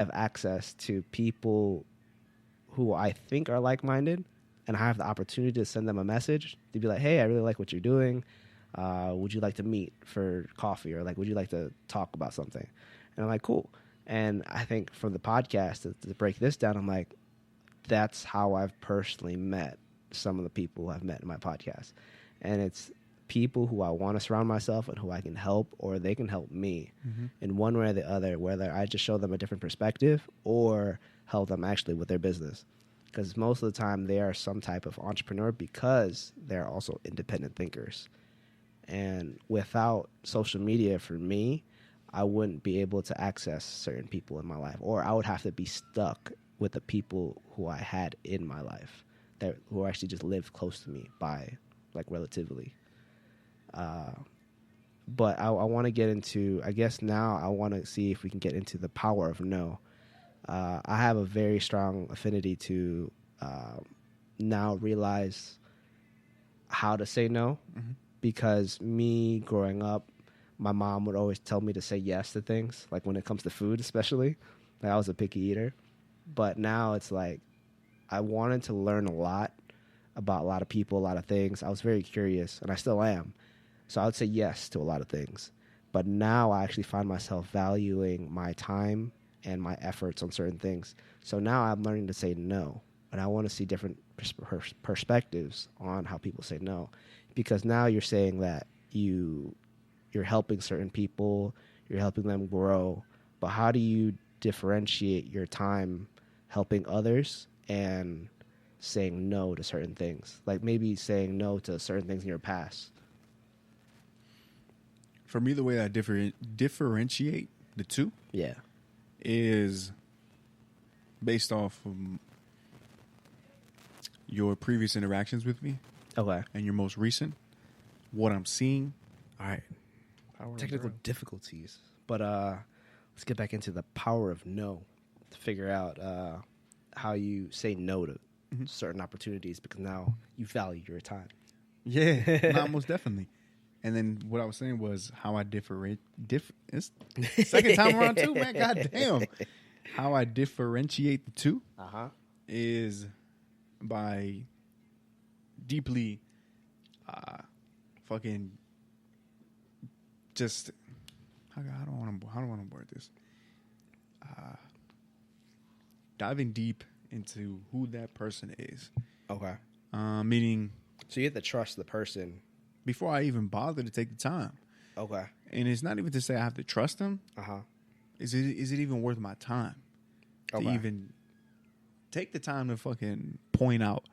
have access to people who I think are like-minded, and I have the opportunity to send them a message to be like, hey, I really like what you're doing. Would you like to meet for coffee, or like, would you like to talk about something? And I'm like, cool. And I think from the podcast, to break this down, I'm like, that's how I've personally met some of the people who I've met in my podcast. And it's people who I want to surround myself and who I can help, or they can help me in one way or the other, whether I just show them a different perspective or help them actually with their business. Because most of the time they are some type of entrepreneur because they're also independent thinkers. And without social media, for me, I wouldn't be able to access certain people in my life, or I would have to be stuck with the people who I had in my life who actually just lived close to me by, like, relatively. But I want to get into, I guess now I want to see if we can get into the power of no. I have a very strong affinity to now realize how to say no, because me growing up, my mom would always tell me to say yes to things, like when it comes to food especially. Like, I was a picky eater. But now it's like I wanted to learn a lot about a lot of people, a lot of things. I was very curious, and I still am. So I would say yes to a lot of things. But now I actually find myself valuing my time and my efforts on certain things. So now I'm learning to say no. And I want to see different perspectives on how people say no. Because now you're saying that you're helping certain people, you're helping them grow. But how do you differentiate your time helping others and saying no to certain things? Like maybe saying no to certain things in your past. For me, the way I differentiate the two is based off of your previous interactions with me. Okay. And your most recent, what I'm seeing. All right. Technical difficulties. But let's get back into the power of no to figure out how you say no to certain opportunities, because now you value your time. Yeah, no, most definitely. And then what I was saying was how I it's second time around too, man. God damn. How I differentiate the two is by deeply fucking just how do I want to word this? Diving deep into who that person is. Okay. Meaning, so you have to trust the person before I even bother to take the time. Okay. And it's not even to say I have to trust them. Is it even worth my time to even take the time to fucking point out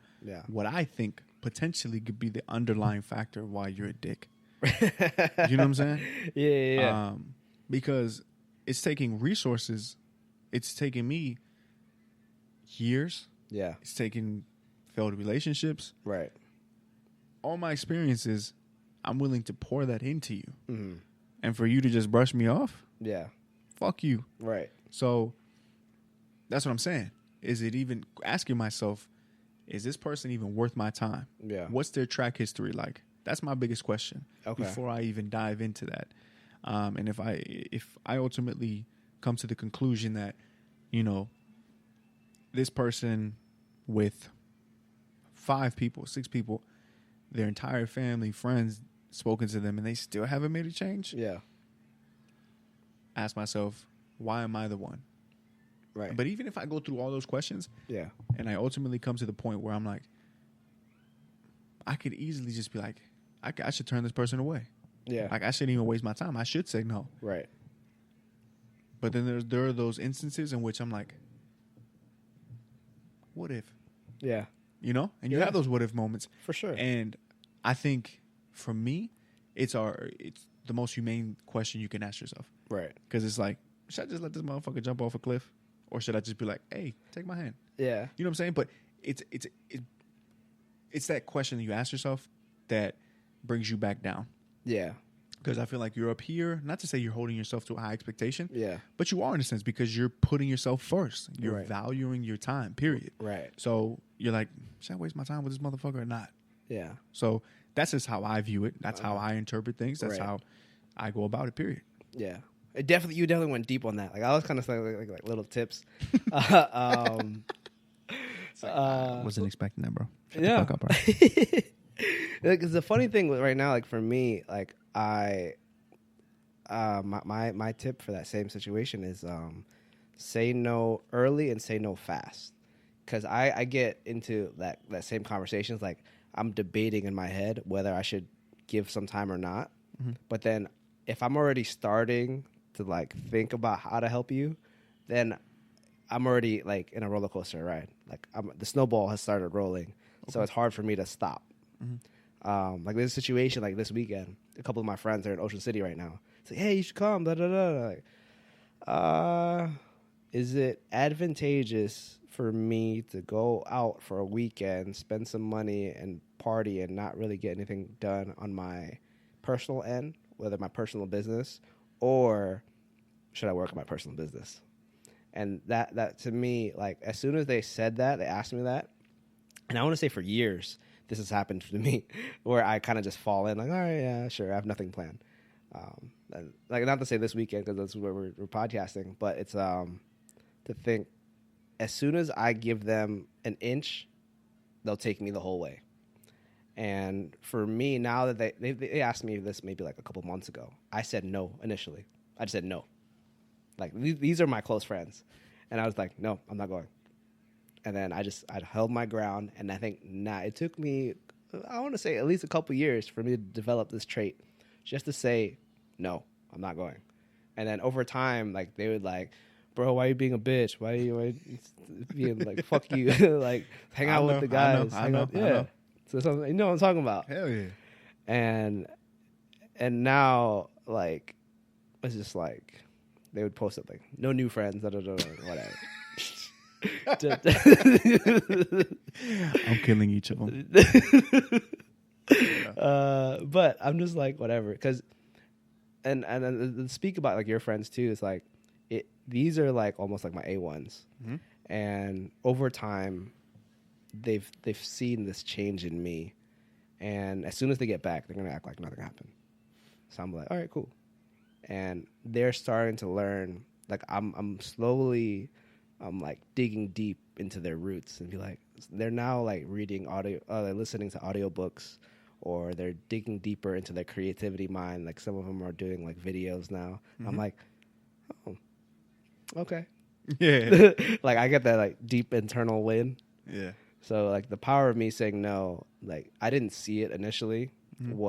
what I think potentially could be the underlying factor of why you're a dick? You know what I'm saying? Yeah. Because it's taking resources. It's taking me years. Yeah. It's taking failed relationships. Right. All my experiences, I'm willing to pour that into you. Mm-hmm. And for you to just brush me off? Yeah. Fuck you. Right. So that's what I'm saying. Is it even asking myself, is this person even worth my time? Yeah. What's their track history like? That's my biggest question before I even dive into that. And if I ultimately come to the conclusion that, you know, this person with 5 people, 6 people, their entire family, friends, spoken to them, and they still haven't made a change. Yeah. Ask myself, why am I the one? Right. But even if I go through all those questions, and I ultimately come to the point where I'm like, I could easily just be like, I should turn this person away. Yeah. Like, I shouldn't even waste my time. I should say no. Right. But then there are those instances in which I'm like, what if? Yeah. You know? And you have those what if moments. For sure. And I think for me, it's the most humane question you can ask yourself. Right. Because it's like, should I just let this motherfucker jump off a cliff? Or should I just be like, hey, take my hand? Yeah. You know what I'm saying? But it's that question that you ask yourself that brings you back down. Yeah. Because I feel like you're up here, not to say you're holding yourself to a high expectation. Yeah. But you are in a sense because you're putting yourself first. You're valuing your time, period. Right. So you're like, should I waste my time with this motherfucker or not? Yeah. So that's just how I view it. That's how I interpret things. That's how I go about it, period. Yeah. You definitely went deep on that. Like I was kind of saying like little tips. I wasn't expecting that, bro. Shut yeah. the fuck up, bro. Because the funny thing right now, like for me, like my tip for that same situation is say no early and say no fast. Because I get into that same conversations, like I'm debating in my head whether I should give some time or not. Mm-hmm. But then if I'm already starting to like think about how to help you, then I'm already like in a roller coaster ride. Like the snowball has started rolling, so it's hard for me to stop. Mm-hmm. Like there's a situation like this weekend. A couple of my friends are in Ocean City right now. It's like, hey, you should come. Da da da. Like, is it advantageous for me to go out for a weekend, spend some money, and party, and not really get anything done on my personal end, whether my personal business, or should I work on my personal business? And that to me, like as soon as they said that, they asked me that, and I want to say for years this has happened to me, where I kind of just fall in, like, all right, yeah, sure, I have nothing planned. Like not to say this weekend because that's where we're podcasting, but it's to think as soon as I give them an inch, they'll take me the whole way. And for me, now that they asked me this maybe like a couple months ago, I said no initially. I just said no. Like these are my close friends, and I was like, no, I'm not going. And then I held my ground, and I think it took me, I want to say at least a couple years for me to develop this trait, just to say no, I'm not going. And then over time, like they would like, bro, why are you being a bitch? Why are you being like, fuck you? Like, hang out with the guys. I know. So something, you know what I'm talking about. Hell yeah. And now, like, it's just like, they would post it like, no new friends, whatever. I'm killing each of them. But I'm just like, whatever. Because, and speak about like your friends too, it's like, these are like almost like my A1s. Mm-hmm. And over time, they've seen this change in me. And as soon as they get back, they're going to act like nothing happened. So I'm like, all right, cool. And they're starting to learn, like I'm slowly, like digging deep into their roots and be like, they're now like reading they're listening to audiobooks, or they're digging deeper into their creativity mind. Like some of them are doing like videos now. Mm-hmm. I'm like, oh, okay. Yeah. Like I get that like deep internal win. Yeah. So like the power of me saying no, like I didn't see it initially. Mm-hmm.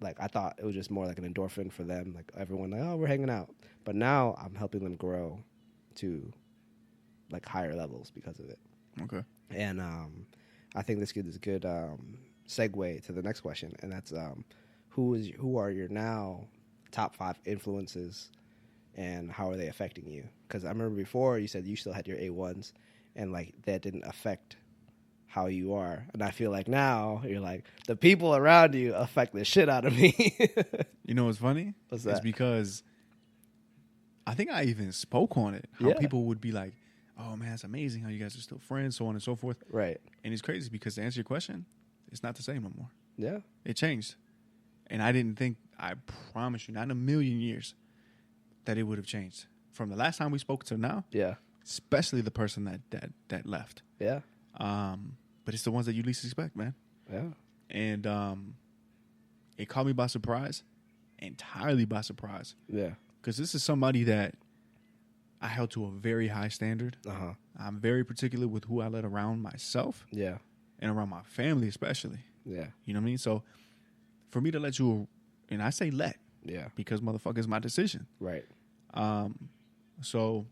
Like I thought it was just more like an endorphin for them. Like everyone like, oh, we're hanging out. But now I'm helping them grow to like higher levels because of it. Okay. And I think this is a good segue to the next question, and that's who are your now top 5 influences, and how are they affecting you? Because I remember before you said you still had your A1s, and like that didn't affect how you are. And I feel like now you're like, the people around you affect the shit out of me. You know what's funny? What's that? It's because I think I even spoke on it. How people would be like, oh man, it's amazing how you guys are still friends, so on and so forth. Right. And it's crazy because to answer your question, it's not the same no more. Yeah. It changed. And I didn't think, I promise you, not in a million years, that it would have changed. From the last time we spoke to now. Yeah. Especially the person that left. Yeah. But it's the ones that you least expect, man. Yeah. And it caught me by surprise, entirely by surprise. Yeah. Because this is somebody that I held to a very high standard. Uh-huh. I'm very particular with who I let around myself. Yeah. And around my family especially. Yeah. You know what I mean? So for me to let you, and I say let. Yeah. Because motherfucker is my decision. Right. So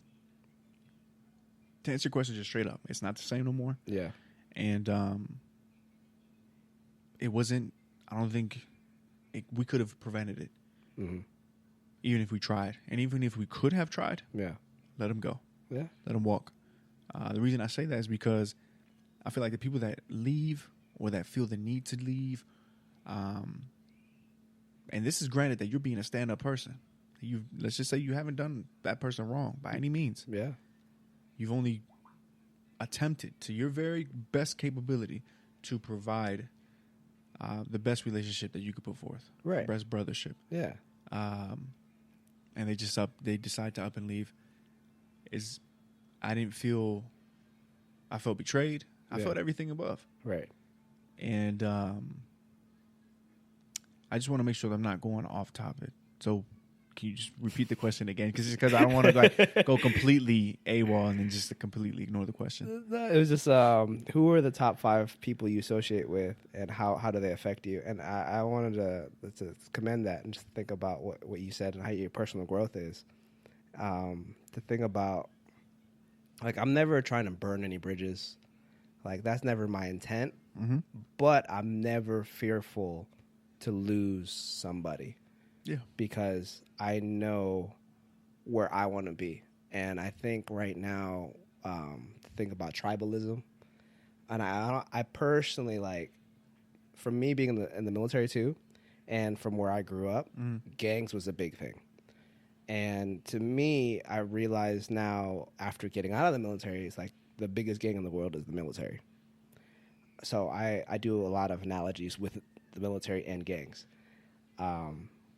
to answer your question just straight up, it's not the same no more. Yeah. And it wasn't, I don't think we could have prevented it. Mm-hmm. Even if we tried. And even if we could have tried, let him go. Yeah. Let him walk. The reason I say that is because I feel like the people that leave or that feel the need to leave, and this is granted that you're being a stand-up person. Let's just say you haven't done that person wrong by any means. Yeah. You've only attempted to your very best capability to provide the best relationship that you could put forth. Right. Best brothership. Yeah. and they decide to up and leave, I felt betrayed. I felt everything above. Right. And I just want to make sure that I'm not going off topic. So can you just repeat the question again? Because I don't want to go completely AWOL and then just completely ignore the question. It was just who are the top 5 people you associate with, and how do they affect you? And I wanted to commend that and just think about what you said and how your personal growth is. To think about, like, I'm never trying to burn any bridges. Like, that's never my intent. Mm-hmm. But I'm never fearful to lose somebody. Yeah. Because I know where I want to be. And I think right now, think about tribalism. And I personally, like, from me being in the military too, and from where I grew up, gangs was a big thing. And to me, I realize now, after getting out of the military, it's like the biggest gang in the world is the military. So I do a lot of analogies with the military and gangs.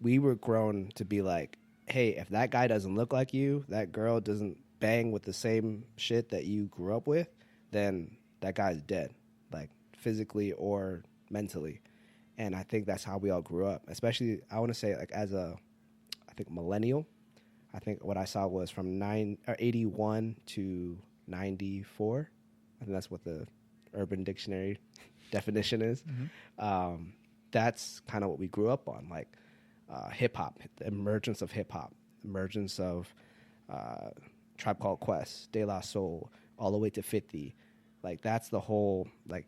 We were grown to be like, hey, if that guy doesn't look like you, that girl doesn't bang with the same shit that you grew up with, then that guy's dead, like physically or mentally. And I think that's how we all grew up. Especially, I want to say, like, as I think millennial. I think what I saw was from 81 to 94. I think that's what the Urban Dictionary definition is. Mm-hmm. That's kind of what we grew up on, like hip hop, the emergence of hip hop, emergence of Tribe Called Quest, De La Soul, all the way to 50. Like, that's the whole, like,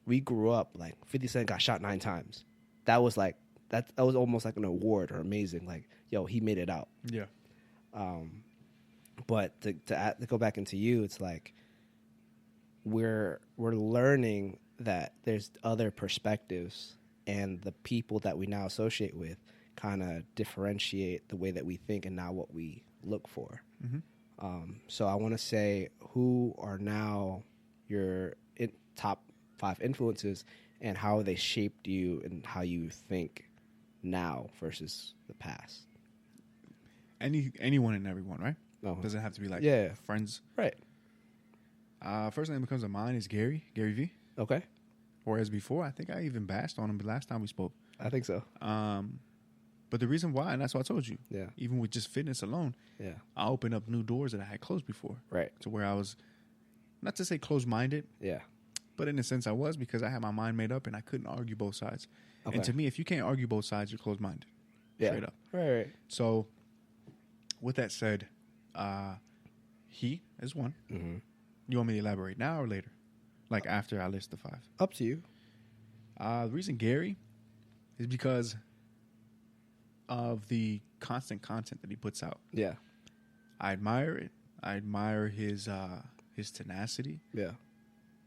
we grew up, like, 50 Cent got shot 9 times. That was like, that was almost like an award or amazing. Like, yo, he made it out. Yeah. But to go back into you, it's like we're learning that there's other perspectives, and the people that we now associate with kind of differentiate the way that we think and now what we look for. Mm-hmm. So I want to say, who are now your top 5 influences, and how they shaped you and how you think now versus the past? Anyone and everyone, right? Uh-huh. Doesn't have to be like friends. Right. First name that comes to mind is Gary V. Okay. Whereas before, I think I even bashed on him the last time we spoke. I think so. But the reason why, and that's what I told you. Yeah. Even with just fitness alone, I opened up new doors that I had closed before. Right. To where I was, not to say closed-minded. Yeah. But in a sense I was, because I had my mind made up and I couldn't argue both sides. Okay. And to me, if you can't argue both sides, you're closed-minded. Yeah. Straight up. Right. So, with that said, he is one. Mm-hmm. You want me to elaborate now or later? Like after I list the 5? Up to you. The reason Gary is because of the constant content that he puts out. Yeah. I admire it. I admire his tenacity. Yeah.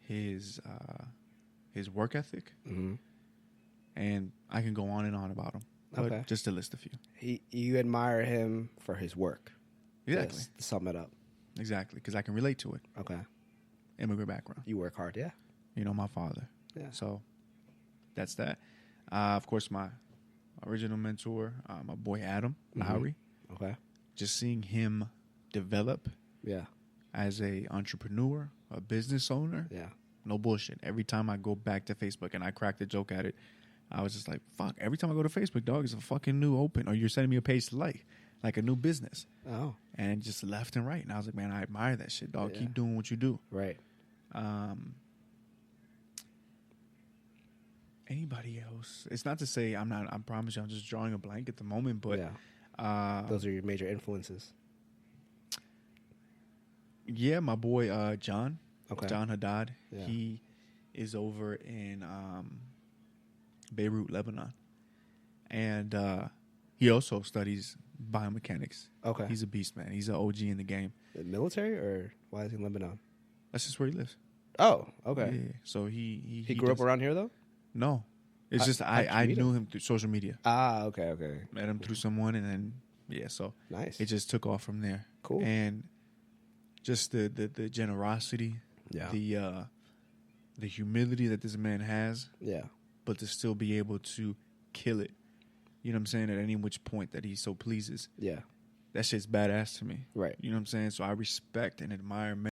His work ethic. Mm-hmm. And I can go on and on about him. But just to list a few. You admire him for his work. Exactly. To sum it up. Exactly, because I can relate to it. Okay. Immigrant background. You work hard, yeah. You know, my father. Yeah. So that's that. Of course, my original mentor, my boy Adam Lowry. Okay. Just seeing him develop. Yeah. As a entrepreneur, a business owner. Yeah. No bullshit. Every time I go back to Facebook and I crack the joke at it, I was just like, fuck. Every time I go to Facebook, dog, it's a fucking new open, or you're sending me a page to like a new business. Oh. And just left and right. And I was like, man, I admire that shit, dog. Yeah. Keep doing what you do. Right. Anybody else? It's not to say I promise you I'm just drawing a blank at the moment, but those are your major influences. Yeah, my boy John. Okay. John Haddad. Yeah. He is over in Beirut, Lebanon. And he also studies biomechanics. Okay. He's a beast, man. He's an OG in the game. The military, or why is he in Lebanon? That's just where he lives. Oh, okay. Yeah. So he grew up around here, though? No. It's just I knew him through social media. Ah, okay. Met him through someone, and then, so. Nice. It just took off from there. Cool. And just the generosity, the humility that this man has. Yeah. But to still be able to kill it. You know what I'm saying? At any which point that he so pleases. Yeah. that shit's badass to me. Right. You know what I'm saying? So I respect and admire men